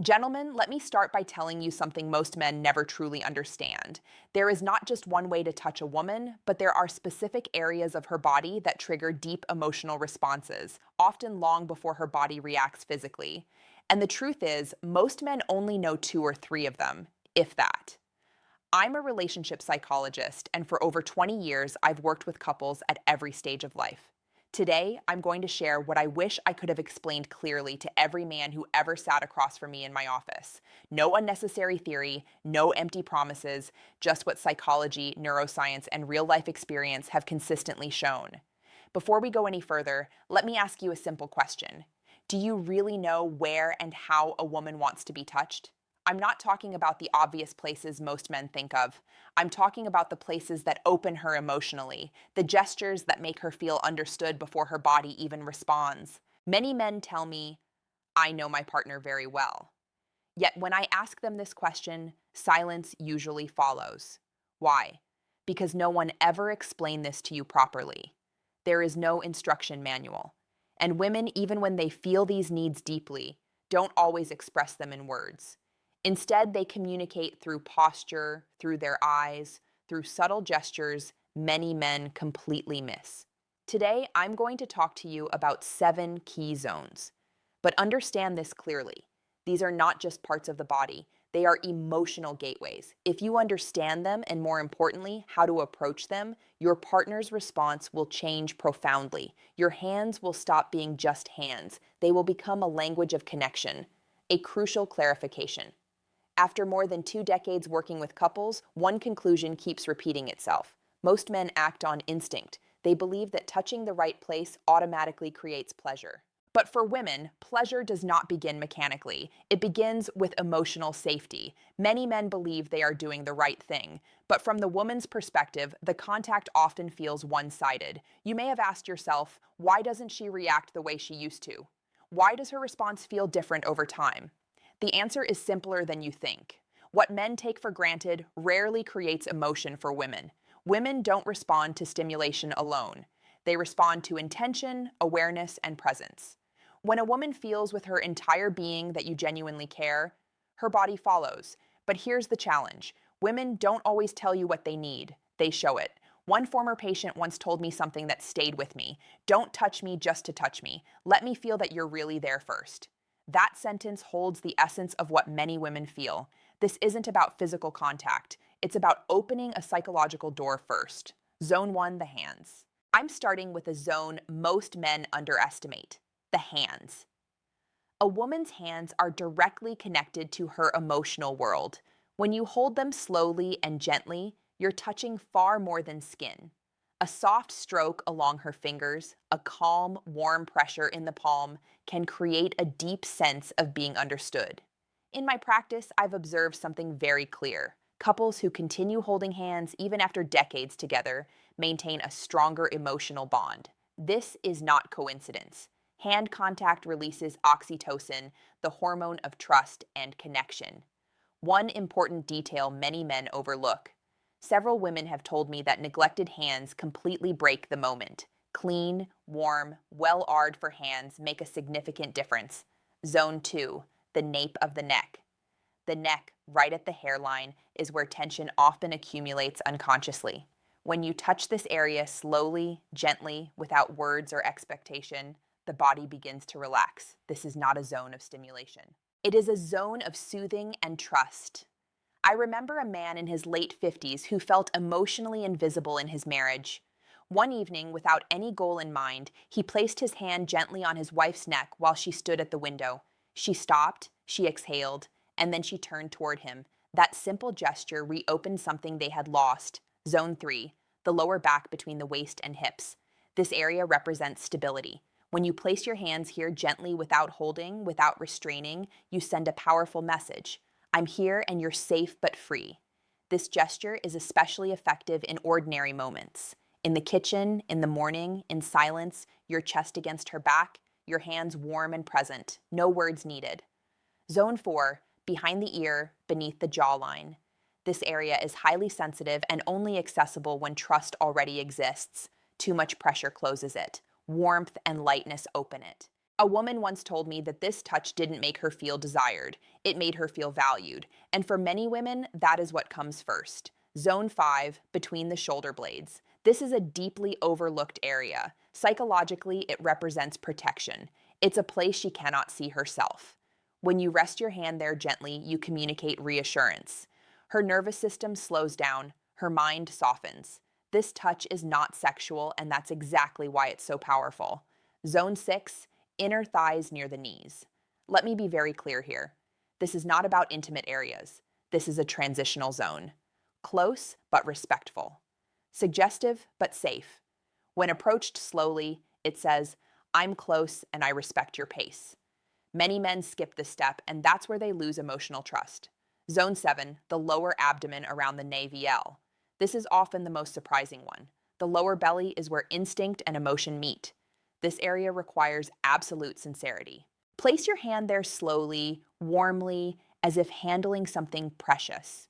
Gentlemen, let me start by telling you something most men never truly understand. There is not just one way to touch a woman, but there are specific areas of her body that trigger deep emotional responses, often long before her body reacts physically. And the truth is, most men only know two or three of them, if that. I'm a relationship psychologist, and for over 20 years, I've worked with couples at every stage of life. Today, I'm going to share what I wish I could have explained clearly to every man who ever sat across from me in my office. No unnecessary theory, no empty promises, just what psychology, neuroscience, and real life experience have consistently shown. Before we go any further, let me ask you a simple question. Do you really know where and how a woman wants to be touched? I'm not talking about the obvious places most men think of. I'm talking about the places that open her emotionally, the gestures that make her feel understood before her body even responds. Many men tell me, I know my partner very well. Yet when I ask them this question, silence usually follows. Why? Because no one ever explained this to you properly. There is no instruction manual. And women, even when they feel these needs deeply, don't always express them in words. Instead, they communicate through posture, through their eyes, through subtle gestures many men completely miss. Today, I'm going to talk to you about 7 key zones. But understand this clearly. These are not just parts of the body, they are emotional gateways. If you understand them, and more importantly, how to approach them, your partner's response will change profoundly. Your hands will stop being just hands, they will become a language of connection. A crucial clarification. After more than 2 decades working with couples, one conclusion keeps repeating itself. Most men act on instinct. They believe that touching the right place automatically creates pleasure. But for women, pleasure does not begin mechanically. It begins with emotional safety. Many men believe they are doing the right thing, but from the woman's perspective, the contact often feels one-sided. You may have asked yourself, why doesn't she react the way she used to? Why does her response feel different over time? The answer is simpler than you think. What men take for granted rarely creates emotion for women. Women don't respond to stimulation alone. They respond to intention, awareness, and presence. When a woman feels with her entire being that you genuinely care, her body follows. But here's the challenge. Women don't always tell you what they need. They show it. One former patient once told me something that stayed with me. Don't touch me just to touch me. Let me feel that you're really there first. That sentence holds the essence of what many women feel. This isn't about physical contact. It's about opening a psychological door first. Zone 1, the hands. I'm starting with a zone most men underestimate, the hands. A woman's hands are directly connected to her emotional world. When you hold them slowly and gently, you're touching far more than skin. A soft stroke along her fingers, a calm, warm pressure in the palm can create a deep sense of being understood. In my practice, I've observed something very clear. Couples who continue holding hands even after decades together maintain a stronger emotional bond. This is not coincidence. Hand contact releases oxytocin, the hormone of trust and connection. One important detail many men overlook. Several women have told me that neglected hands completely break the moment. Clean, warm, well-aired for hands make a significant difference. Zone 2, the nape of the neck. The neck, right at the hairline, is where tension often accumulates unconsciously. When you touch this area slowly, gently, without words or expectation, the body begins to relax. This is not a zone of stimulation. It is a zone of soothing and trust. I remember a man in his late 50s who felt emotionally invisible in his marriage. One evening, without any goal in mind, he placed his hand gently on his wife's neck while she stood at the window. She stopped, she exhaled, and then she turned toward him. That simple gesture reopened something they had lost. Zone 3, the lower back between the waist and hips. This area represents stability. When you place your hands here gently without holding, without restraining, you send a powerful message. I'm here and you're safe but free. This gesture is especially effective in ordinary moments. In the kitchen, in the morning, in silence, your chest against her back, your hands warm and present, no words needed. Zone 4, behind the ear, beneath the jawline. This area is highly sensitive and only accessible when trust already exists. Too much pressure closes it. Warmth and lightness open it. A woman once told me that this touch didn't make her feel desired, it made her feel valued. And for many women, that is what comes first. Zone 5, between the shoulder blades. This is a deeply overlooked area. Psychologically, it represents protection. It's a place she cannot see herself. When you rest your hand there gently, you communicate reassurance. Her nervous system slows down, her mind softens. This touch is not sexual, and that's exactly why it's so powerful. Zone 6, inner thighs near the knees. Let me be very clear here. This is not about intimate areas. This is a transitional zone. Close but respectful. Suggestive but safe. When approached slowly, it says, I'm close and I respect your pace. Many men skip this step, and that's where they lose emotional trust. Zone 7, the lower abdomen around the navel. This is often the most surprising one. The lower belly is where instinct and emotion meet. This area requires absolute sincerity. Place your hand there slowly, warmly, as if handling something precious.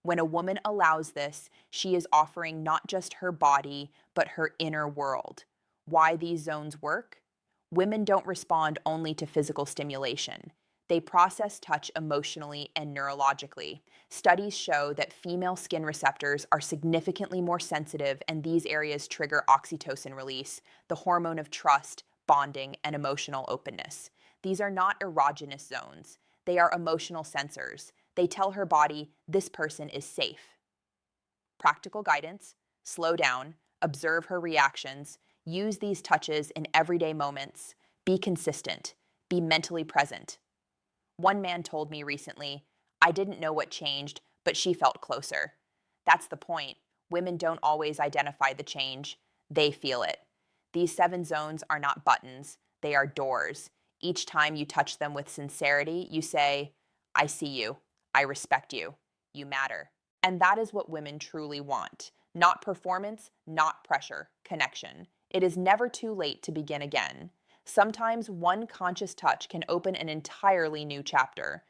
When a woman allows this, she is offering not just her body, but her inner world. Why these zones work? Women don't respond only to physical stimulation. They process touch emotionally and neurologically. Studies show that female skin receptors are significantly more sensitive, and these areas trigger oxytocin release, the hormone of trust, bonding, and emotional openness. These are not erogenous zones. They are emotional sensors. They tell her body, this person is safe. Practical guidance: slow down, observe her reactions, use these touches in everyday moments, be consistent, be mentally present. One man told me recently, I didn't know what changed, but she felt closer. That's the point. Women don't always identify the change, they feel it. These 7 zones are not buttons, they are doors. Each time you touch them with sincerity, you say, I see you, I respect you, you matter. And that is what women truly want. Not performance, not pressure, connection. It is never too late to begin again. Sometimes one conscious touch can open an entirely new chapter.